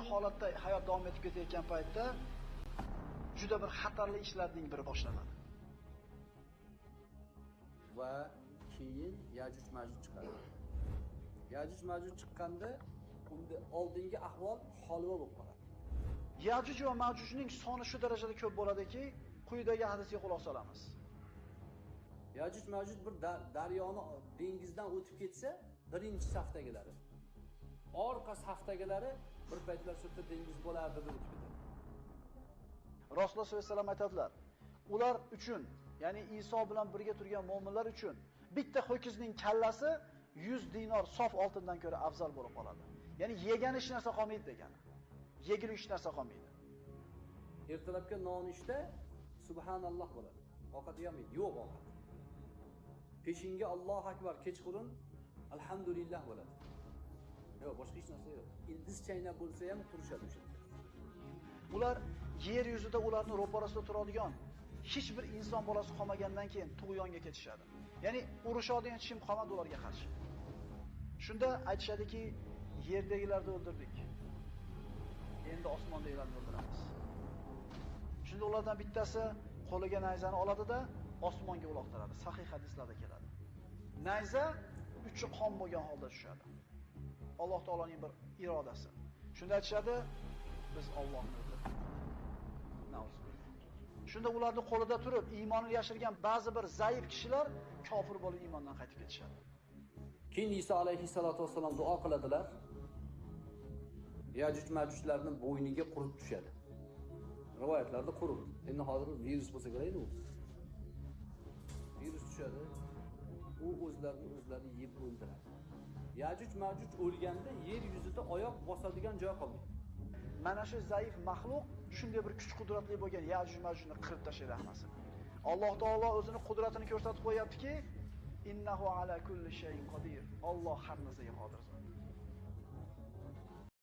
holatda hayot davom etib ketayotgan paytda juda bir xatarli ishlarning biri boshlanadi. Va keyin Yajuj Majuj chiqadi. Yajuj Majuj chiqqanda unda oldingi ahvol holva bo'lib qoladi. Yajuj va Majujning soni shu darajada ko'p bo'ladiki, quyidagi hadisga quloq solamiz. Yajuj Majuj bir daryoni dengizdan o'tib ketsa, birinchi safdagilari, orqa safdagilari bir paytlar sutda dengiz bo'lardi deb o'tib ketadi. Rasululloh sollallohu alayhi vasallam aytadilar, ular uchun, ya'ni Iso bilan birga turgan mu'minlar uchun bitta ho'kizning kallasi 100 dinor sof oltindan ko'ra afzal bo'lib qoladi. Ya'ni yegan hech narsa qolmaydi degani. Yegilib hech narsa qolmaydi. Ertalabga nonushta subhanalloh bo'ladi. Ovqat yemaydi, yo'q ovqat. Peshinga Allohu akbar, kechqurun alhamdulillah bo'ladi. Yo'q, boshqa hech narsa yo'q. Ildiz chaynab bo'lsa ham turishadi o'sha. Ular yer yuzida ularni ro'parasida turadigan hech bir inson bolasi qolmagandan keyin tug'yonga ketishadi. Ya'ni urushadigan hech kim qolmadi ularga qarshi. Shunda aytishadiki, yerdagilarni o'ldirdik. Endi osmondagilarni o'ldiramiz. Shunda ulardan bittasi qo'liga nayzani oladi-da, osmonga uloqtiradi. Sahih hadislarda keladi. Nayza uchi qon bo'lgan holda tushadi. Alloh taoloning bir irodasi. Shunda aytishadi, biz Allohni o'ldirdik. Shunda ularning qo'lida turib, iymonini yashirgan ba'zi bir zaif kishilar kofir bo'lib iymondan qaytib ketishadi. Keyin Iso alayhissalatu vassalom duo qiladilar. Yajuj Majujlarning bo'yniga qurib tushadi. Rivoyatlarda qurib. Endi hozir virus bo'lsa kerak u. Virus tushadi. U o'zlarini yeb o'ldiradi. Yajuj Majuj o'lganda yer yuzida oyoq bosadigan joy qolmaydi. Mana shu zaif maxluq shunday bir kuch-qudratli bo'lgan Yajuj Majujni qirib tashlaydi hammasini. Alloh taolo o'zini qudratini ko'rsatib qo'yaptiki, innahu ala kulli shay'in qodir. Alloh har narsaga qodir.